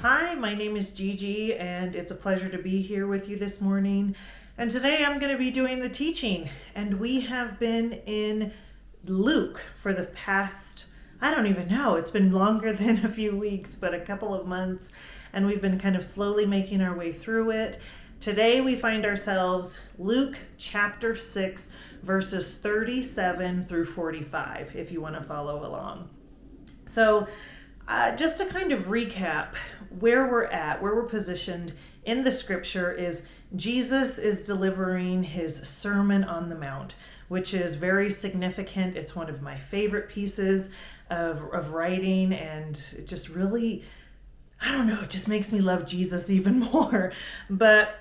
Hi, my name is Gigi, and it's a pleasure to be here with you this morning. And today I'm going to be doing the teaching, and we have been in Luke for the past, I don't even know, it's been longer than a few weeks, but a couple of months, and we've been kind of slowly making our way through it. Today we find ourselves Luke chapter 6, verses 37 through 45, if you want to follow along. So just to kind of recap where we're at, where we're positioned in the scripture is Jesus is delivering his Sermon on the Mount, which is very significant. It's one of my favorite pieces of writing, and it just really, I don't know, it just makes me love Jesus even more. But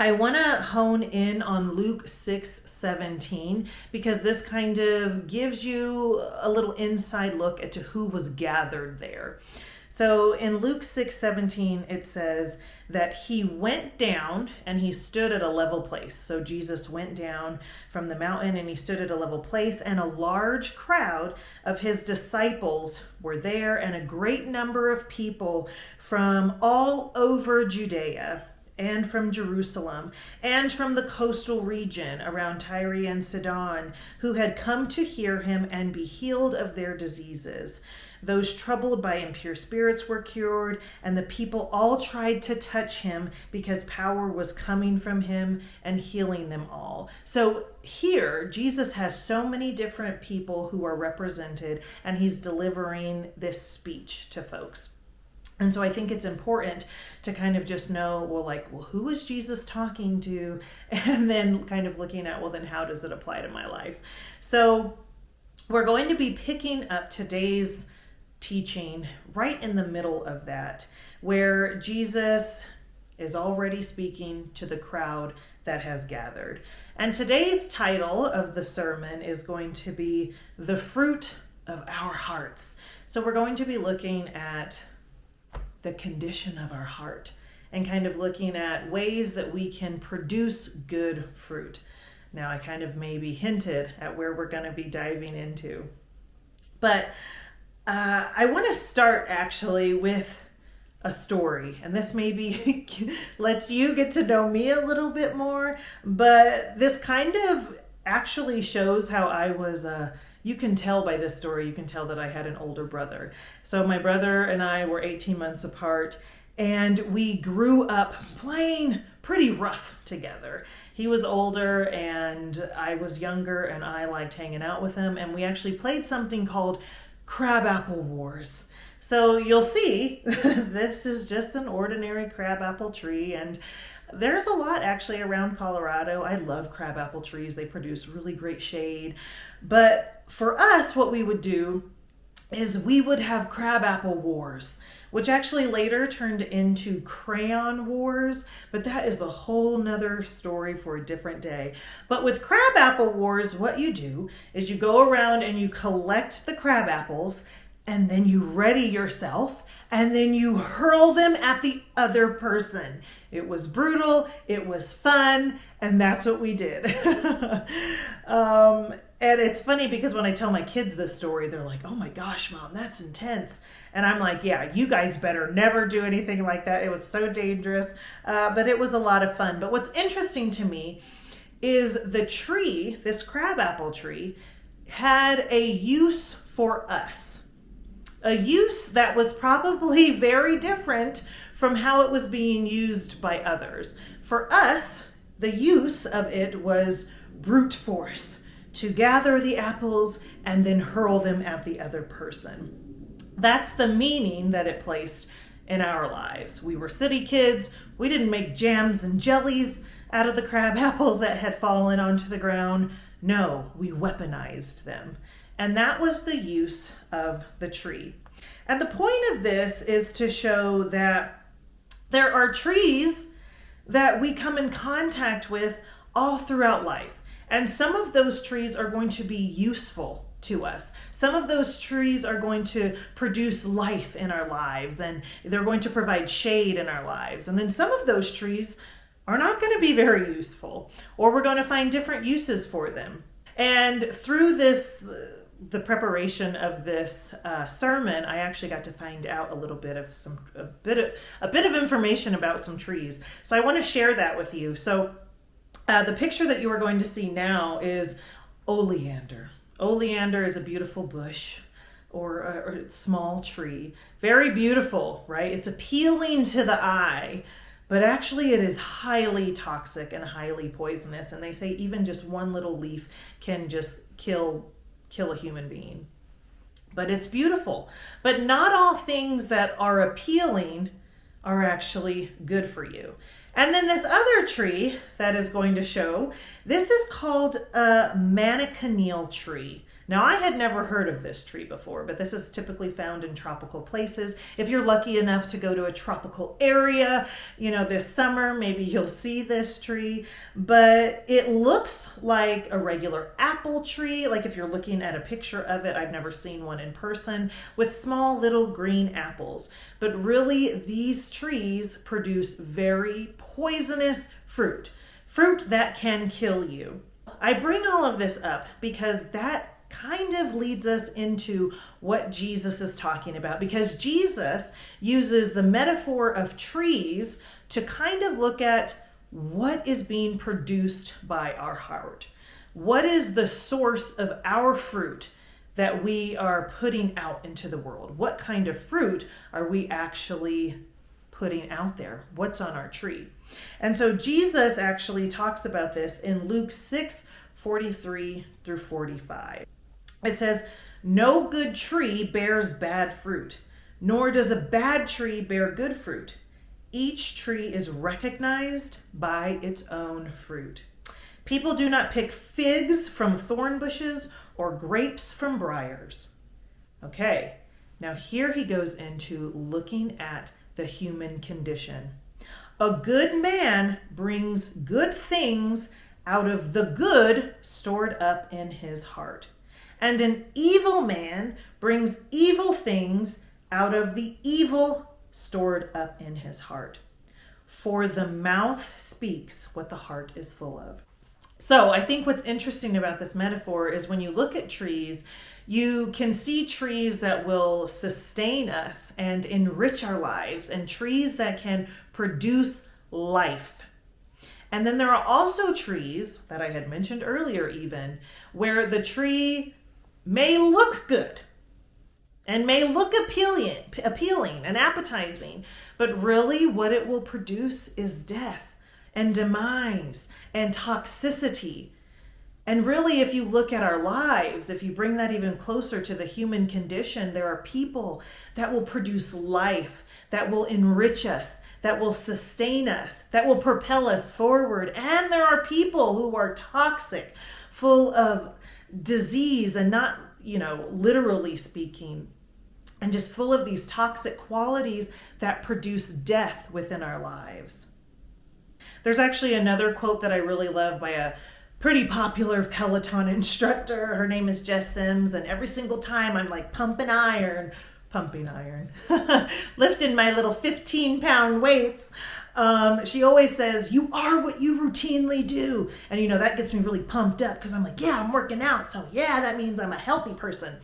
I want to hone in on Luke 6:17 because this kind of gives you a little inside look at to who was gathered there. So in Luke 6:17, it says that he went down and he stood at a level place. So Jesus went down from the mountain and he stood at a level place, and a large crowd of his disciples were there, and a great number of people from all over Judea and from Jerusalem, and from the coastal region around Tyre and Sidon, who had come to hear him and be healed of their diseases. Those troubled by impure spirits were cured, and the people all tried to touch him because power was coming from him and healing them all. So here, Jesus has so many different people who are represented, and he's delivering this speech to folks. And so I think it's important to kind of just know, well, who is Jesus talking to? And then kind of looking at, well, then how does it apply to my life? So we're going to be picking up today's teaching right in the middle of that, where Jesus is already speaking to the crowd that has gathered. And today's title of the sermon is going to be The Fruit of Our Hearts. So we're going to be looking at the condition of our heart and kind of looking at ways that we can produce good fruit. Now, I kind of maybe hinted at where we're going to be diving into, but I want to start actually with a story, and this maybe lets you get to know me a little bit more, but this kind of actually shows how I was you can tell by this story, you can tell that I had an older brother. So my brother and I were 18 months apart, and we grew up playing pretty rough together. He was older and I was younger, and I liked hanging out with him, and we actually played something called Crabapple Wars. So you'll see, this is just an ordinary crabapple tree, and there's a lot actually around Colorado. I love crabapple trees. They produce really great shade. But for us, what we would do is we would have crabapple wars, which actually later turned into crayon wars, but that is a whole nother story for a different day. But with crabapple wars, what you do is you go around and you collect the crab apples, and then you ready yourself, and then you hurl them at the other person. It was brutal, it was fun, and that's what we did. And it's funny because when I tell my kids this story, they're like, oh my gosh, Mom, that's intense. And I'm like, yeah, you guys better never do anything like that. It was so dangerous, but it was a lot of fun. But what's interesting to me is the tree, this crabapple tree, had a use for us. a use that was probably very different from how it was being used by others. For us, the use of it was brute force, to gather the apples and then hurl them at the other person. That's the meaning that it placed in our lives. We were city kids. We didn't make jams and jellies out of the crab apples that had fallen onto the ground. No, we weaponized them. And that was the use of the tree. And the point of this is to show that there are trees that we come in contact with all throughout life. And some of those trees are going to be useful to us. Some of those trees are going to produce life in our lives, and they're going to provide shade in our lives. And then some of those trees are not going to be very useful, or we're going to find different uses for them. And through this, the preparation of this sermon, I actually got to find out a bit of information about some trees. So I want to share that with you. So the picture that you are going to see now is oleander. Oleander is a beautiful bush or a small tree. Very beautiful, right? It's appealing to the eye, but actually it is highly toxic and highly poisonous. And they say even just one little leaf can just kill a human being. But it's beautiful. But not all things that are appealing are actually good for you. And then this other tree that is going to show, this is called a Manchineel tree. Now, I had never heard of this tree before, but this is typically found in tropical places. If you're lucky enough to go to a tropical area, this summer, maybe you'll see this tree. But it looks like a regular apple tree. Like if you're looking at a picture of it, I've never seen one in person, with small little green apples. But really, these trees produce very poisonous fruit that can kill you. I bring all of this up because that kind of leads us into what Jesus is talking about, because Jesus uses the metaphor of trees to kind of look at what is being produced by our heart. What is the source of our fruit that we are putting out into the world? What kind of fruit are we actually putting out there? What's on our tree? And so Jesus actually talks about this in Luke 6:43 through 45. It says, "No good tree bears bad fruit, nor does a bad tree bear good fruit. Each tree is recognized by its own fruit. People do not pick figs from thorn bushes or grapes from briars." Okay, now here he goes into looking at the human condition. A good man brings good things out of the good stored up in his heart. And an evil man brings evil things out of the evil stored up in his heart. For the mouth speaks what the heart is full of. So I think what's interesting about this metaphor is when you look at trees, you can see trees that will sustain us and enrich our lives, and trees that can produce life. And then there are also trees that I had mentioned earlier even, where the tree may look good and may look appealing and appetizing, but really what it will produce is death and demise and toxicity. And really, if you look at our lives, if you bring that even closer to the human condition, there are people that will produce life, that will enrich us, that will sustain us, that will propel us forward. And there are people who are toxic, full of disease, and not, literally speaking, and just full of these toxic qualities that produce death within our lives. There's actually another quote that I really love by a pretty popular Peloton instructor. Her name is Jess Sims, and every single time I'm like pumping iron, lifting my little 15-pound weights, she always says, "You are what you routinely do." And that gets me really pumped up, because I'm like, yeah, I'm working out, so yeah, that means I'm a healthy person.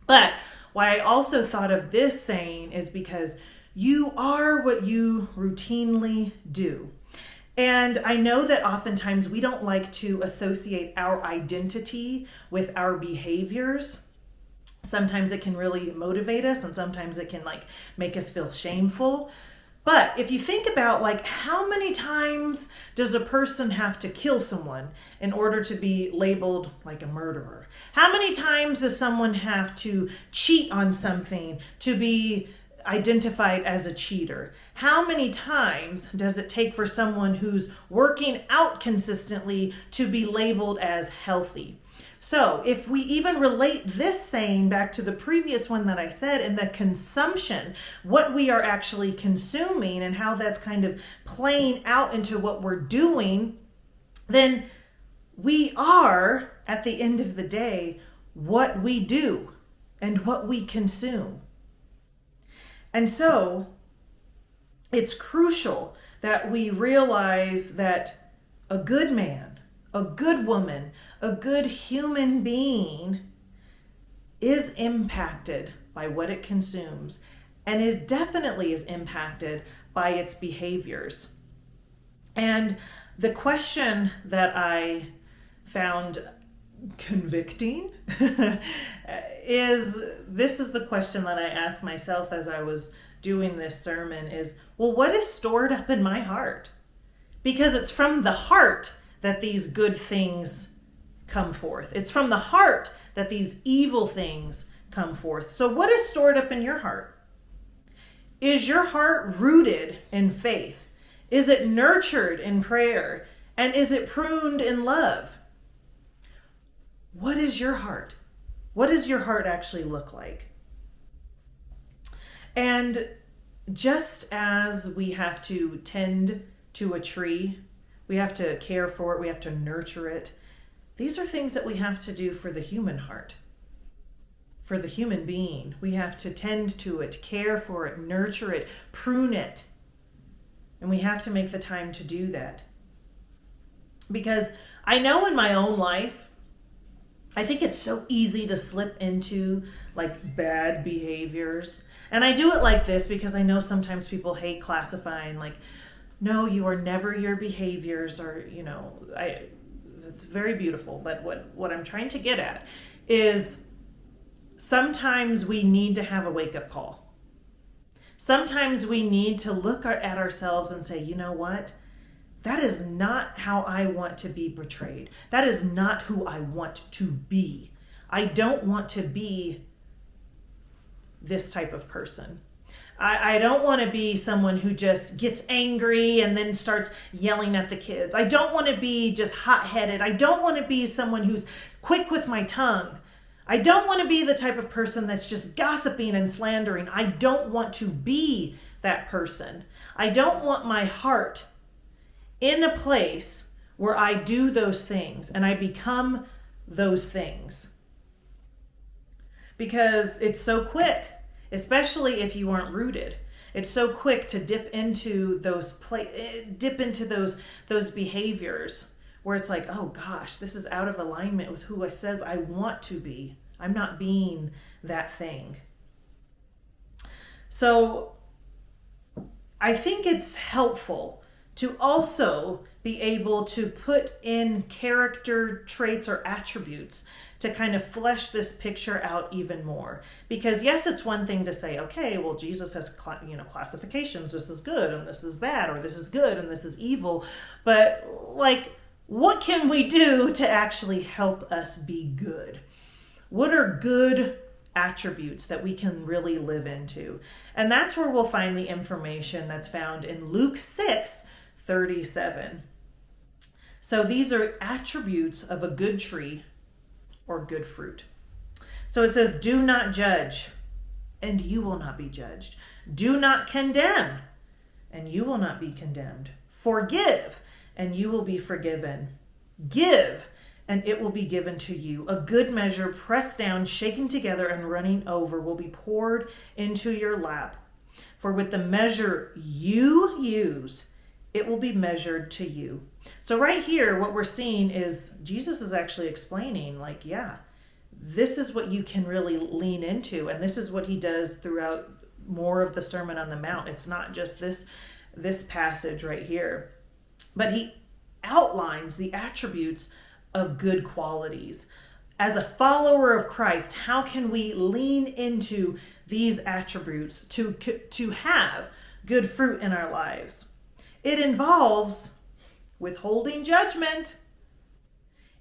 But why I also thought of this saying is because you are what you routinely do. And I know that oftentimes we don't like to associate our identity with our behaviors. Sometimes it can really motivate us, and sometimes it can make us feel shameful. But if you think about how many times does a person have to kill someone in order to be labeled like a murderer? How many times does someone have to cheat on something to be identified as a cheater? How many times does it take for someone who's working out consistently to be labeled as healthy? So if we even relate this saying back to the previous one that I said, in the consumption, what we are actually consuming and how that's kind of playing out into what we're doing, then we are, at the end of the day, what we do and what we consume. And so it's crucial that we realize that a good man, a good woman, a good human being is impacted by what it consumes, and it definitely is impacted by its behaviors. And the question that I found convicting is the question that I asked myself as I was doing this sermon is, well, what is stored up in my heart? Because it's from the heart that these good things come forth. It's from the heart that these evil things come forth. So what is stored up in your heart? Is your heart rooted in faith? Is it nurtured in prayer? And is it pruned in love? What is your heart? What does your heart actually look like? And just as we have to tend to a tree, we have to care for it, we have to nurture it. These are things that we have to do for the human heart, for the human being. We have to tend to it, care for it, nurture it, prune it. And we have to make the time to do that. Because I know in my own life, I think it's so easy to slip into bad behaviors. And I do it like this because I know sometimes people hate classifying no, you are never your behaviors, or, it's very beautiful. But what I'm trying to get at is sometimes we need to have a wake-up call. Sometimes we need to look at ourselves and say, you know what? That is not how I want to be portrayed. That is not who I want to be. I don't want to be this type of person. I don't want to be someone who just gets angry and then starts yelling at the kids. I don't want to be just hot-headed. I don't want to be someone who's quick with my tongue. I don't want to be the type of person that's just gossiping and slandering. I don't want to be that person. I don't want my heart in a place where I do those things and I become those things. Because it's so quick. Especially if you aren't rooted. It's so quick to dip into those behaviors where it's like, oh gosh, this is out of alignment with who it says I want to be. I'm not being that thing. So I think it's helpful to also be able to put in character traits or attributes to kind of flesh this picture out even more. Because yes, it's one thing to say, okay, well, Jesus has classifications. This is good and this is bad, or this is good and this is evil. But what can we do to actually help us be good? What are good attributes that we can really live into? And that's where we'll find the information that's found in Luke 6:37. So these are attributes of a good tree or good fruit. So it says, do not judge, and you will not be judged. Do not condemn, and you will not be condemned. Forgive, and you will be forgiven. Give, and it will be given to you. A good measure, pressed down, shaken together, and running over, will be poured into your lap. For with the measure you use, it will be measured to you. So right here, what we're seeing is Jesus is actually explaining, this is what you can really lean into. And this is what he does throughout more of the Sermon on the Mount. It's not just this passage right here, but he outlines the attributes of good qualities. as a follower of Christ, how can we lean into these attributes to have good fruit in our lives? It involves withholding judgment.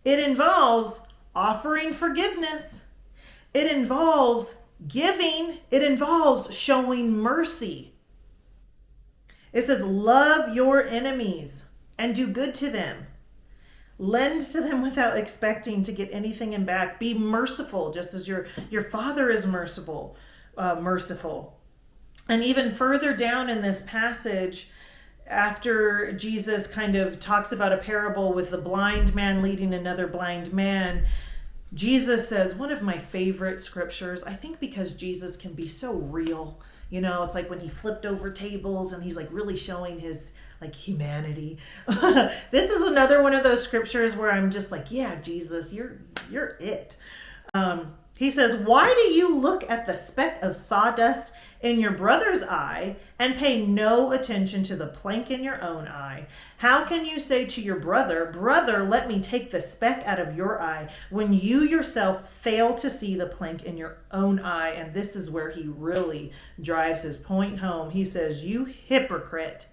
It involves offering forgiveness. It involves giving. It involves showing mercy. It says, love your enemies and do good to them. Lend to them without expecting to get anything in back. Be merciful, just as your Father is merciful. And even further down in this passage, after Jesus kind of talks about a parable with the blind man leading another blind man, Jesus says, one of my favorite scriptures, I think because Jesus can be so real. You know, it's like when he flipped over tables and he's like really showing his like humanity. This is another one of those scriptures where I'm just like, yeah, Jesus, you're it. He says, why do you look at the speck of sawdust in your brother's eye and pay no attention to the plank in your own eye? How can you say to your brother, brother, let me take the speck out of your eye, when you yourself fail to see the plank in your own eye? And this is where he really drives his point home. He says, you hypocrite.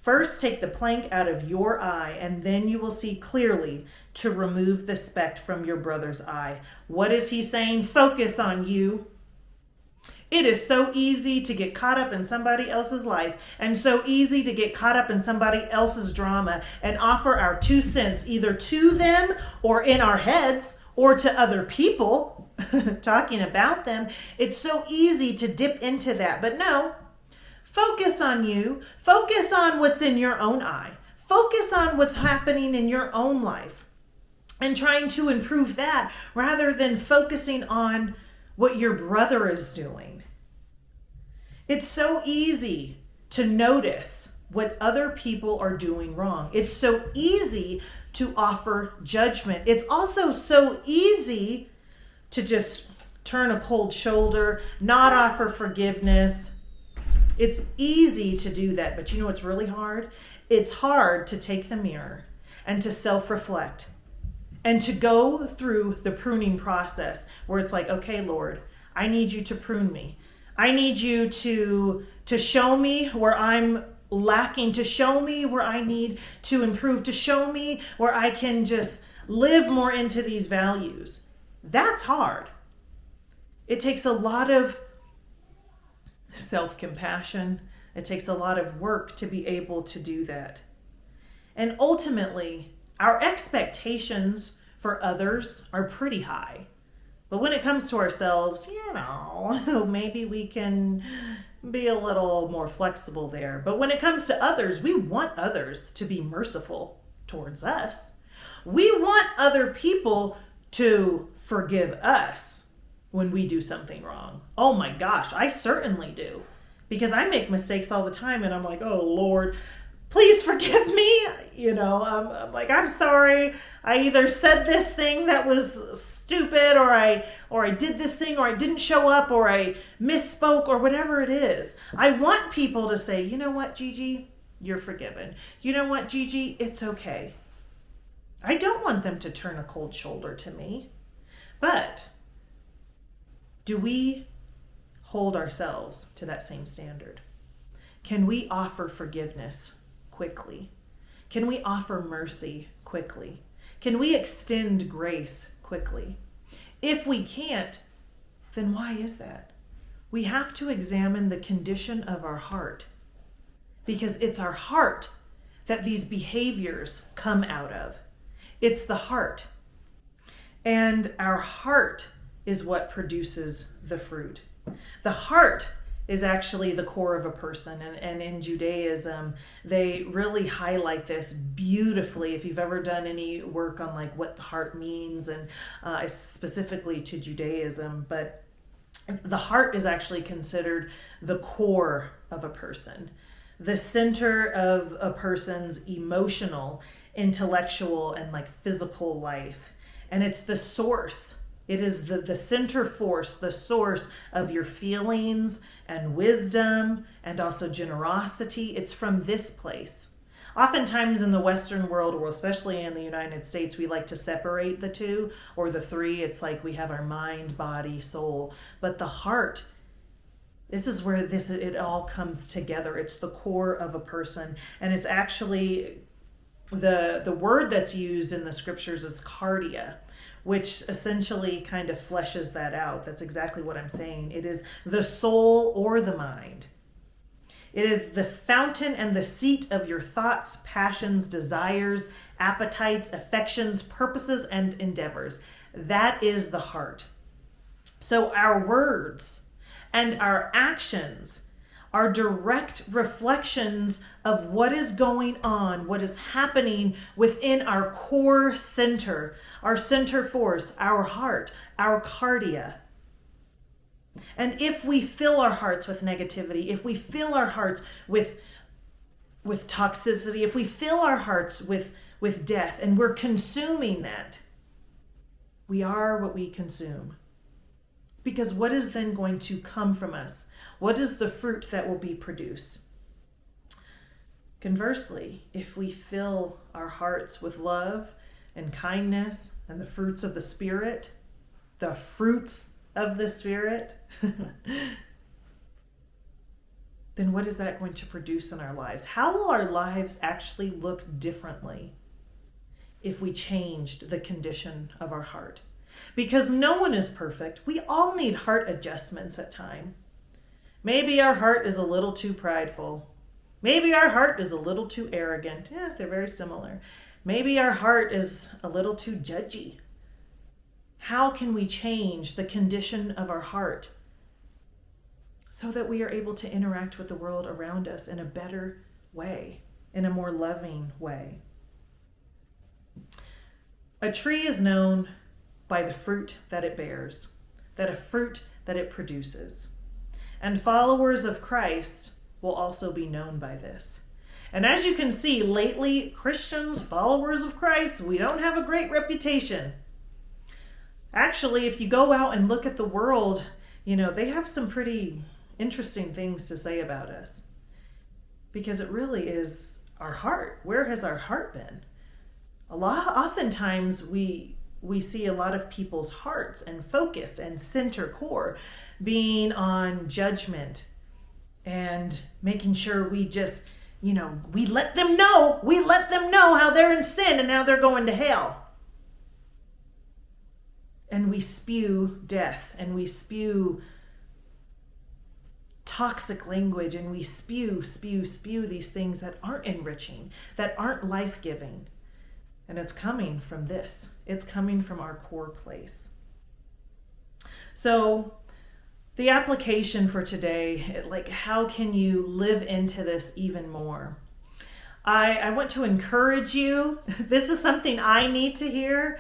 First take the plank out of your eye, and then you will see clearly to remove the speck from your brother's eye. What is he saying? Focus on you. It is so easy to get caught up in somebody else's life, and so easy to get caught up in somebody else's drama and offer our 2 cents either to them or in our heads or to other people talking about them. It's so easy to dip into that. But no, focus on you. Focus on what's in your own eye. Focus on what's happening in your own life and trying to improve that rather than focusing on what your brother is doing. It's so easy to notice what other people are doing wrong. It's so easy to offer judgment. It's also so easy to just turn a cold shoulder, not offer forgiveness. It's easy to do that, but you know what's really hard? It's hard to take the mirror and to self-reflect and to go through the pruning process where it's like, okay, Lord, I need you to prune me. I need you to show me where I'm lacking, to show me where I need to improve, to show me where I can just live more into these values. That's hard. It takes a lot of self-compassion. It takes a lot of work to be able to do that. And ultimately, our expectations for others are pretty high. But when it comes to ourselves, you know, maybe we can be a little more flexible there. But when it comes to others, we want others to be merciful towards us. We want other people to forgive us when we do something wrong. Oh my gosh, I certainly do. Because I make mistakes all the time and I'm like, oh Lord, please forgive me. You know, I'm like, I'm sorry. I either said this thing that was stupid, or I did this thing, or I didn't show up, or I misspoke, or whatever it is. I want people to say, you know what, Gigi, you're forgiven. You know what, Gigi, it's okay. I don't want them to turn a cold shoulder to me. But do we hold ourselves to that same standard? Can we offer forgiveness quickly? Can we offer mercy quickly? Can we extend grace quickly? If we can't, then why is that? We have to examine the condition of our heart, because it's our heart that these behaviors come out of. It's the heart. And our heart is what produces the fruit. The heart is actually the core of a person. And in Judaism, they really highlight this beautifully. If you've ever done any work on like what the heart means, and specifically to Judaism, but the heart is actually considered the core of a person, the center of a person's emotional, intellectual, and like physical life. And it's the source. It is the center force, the source of your feelings and wisdom and also generosity. It's from this place. Oftentimes in the Western world, or especially in the United States, we like to separate the two or the three. It's like we have our mind, body, soul. But the heart, this is where it all comes together. It's the core of a person. And it's actually, the word that's used in the scriptures is cardia, which essentially kind of fleshes that out. That's exactly what I'm saying. It is the soul or the mind. It is the fountain and the seat of your thoughts, passions, desires, appetites, affections, purposes, and endeavors. That is the heart. So our words and our actions are direct reflections of what is going on, what is happening within our core center, our center force, our heart, our cardia. And if we fill our hearts with negativity, if we fill our hearts with toxicity, if we fill our hearts with death, and we're consuming that, we are what we consume. Because what is then going to come from us? What is the fruit that will be produced? Conversely, if we fill our hearts with love and kindness and the fruits of the Spirit, then what is that going to produce in our lives? How will our lives actually look differently if we changed the condition of our heart? Because no one is perfect. We all need heart adjustments at times. Maybe our heart is a little too prideful. Maybe our heart is a little too arrogant. Yeah, they're very similar. Maybe our heart is a little too judgy. How can we change the condition of our heart so that we are able to interact with the world around us in a better way, in a more loving way? A tree is known by the fruit that it bears, that a fruit that it produces. And followers of Christ will also be known by this. And as you can see, lately, Christians, followers of Christ, we don't have a great reputation. Actually, if you go out and look at the world, they have some pretty interesting things to say about us. Because it really is our heart. Where has our heart been? Oftentimes we see a lot of people's hearts and focus and center core being on judgment and making sure we just, we let them know how they're in sin and how they're going to hell. And we spew death and we spew toxic language and we spew these things that aren't enriching, that aren't life-giving. And it's coming from this. It's coming from our core place. So the application for today, how can you live into this even more? I want to encourage you. This is something I need to hear.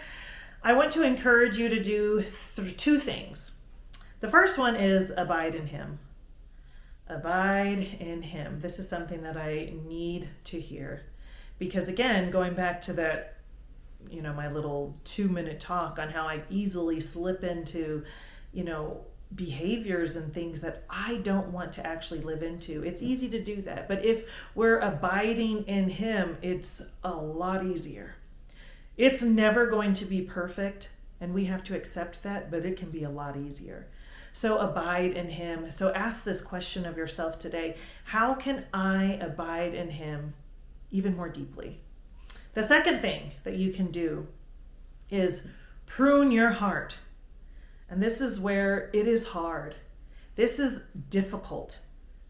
I want to encourage you to do two things. The first one is abide in Him. Abide in Him. This is something that I need to hear. Because again, going back to that, my little 2-minute talk on how I easily slip into, behaviors and things that I don't want to actually live into. It's easy to do that. But if we're abiding in Him, it's a lot easier. It's never going to be perfect, and we have to accept that, but it can be a lot easier. So abide in Him. So ask this question of yourself today. How can I abide in Him even more deeply? The second thing that you can do is prune your heart. And this is where it is hard. This is difficult.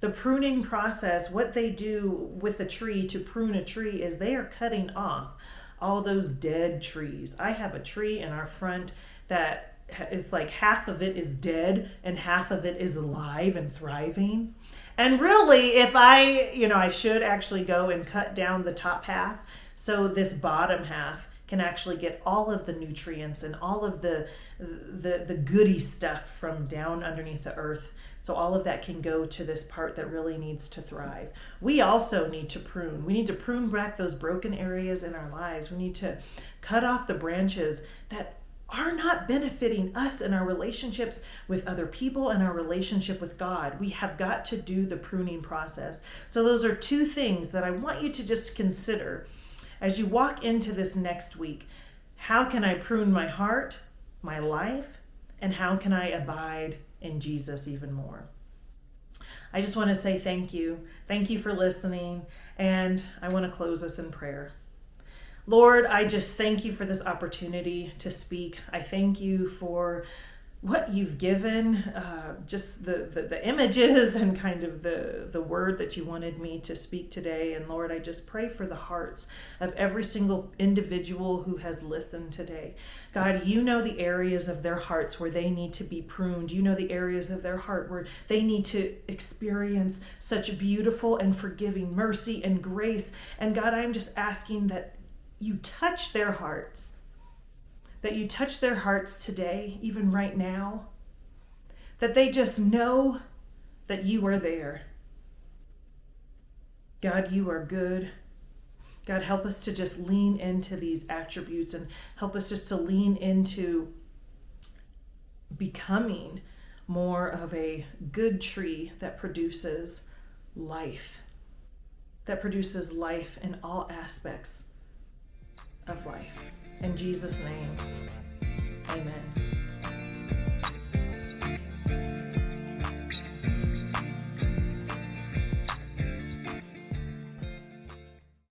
The pruning process, what they do with a tree to prune a tree is they are cutting off all those dead trees. I have a tree in our front that it's like half of it is dead and half of it is alive and thriving. And really, if I should actually go and cut down the top half so this bottom half can actually get all of the nutrients and all of the goody stuff from down underneath the earth. So all of that can go to this part that really needs to thrive. We also need to prune. We need to prune back those broken areas in our lives. We need to cut off the branches that are not benefiting us in our relationships with other people and our relationship with God. We have got to do the pruning process. So those are two things that I want you to just consider as you walk into this next week. How can I prune my heart, my life, and how can I abide in Jesus even more? I just want to say thank you. Thank you for listening, and I want to close us in prayer. Lord, I just thank you for this opportunity to speak. I thank you for what you've given, just the images and kind of the word that you wanted me to speak today. And Lord, I just pray for the hearts of every single individual who has listened today. God, you know the areas of their hearts where they need to be pruned. You know the areas of their heart where they need to experience such beautiful and forgiving mercy and grace. And God, I'm just asking that you touch their hearts. That you touch their hearts today, even right now. That they just know that you are there. God, you are good. God, help us to just lean into these attributes and help us just to lean into becoming more of a good tree that produces life. That produces life in all aspects of life. In Jesus' name, amen.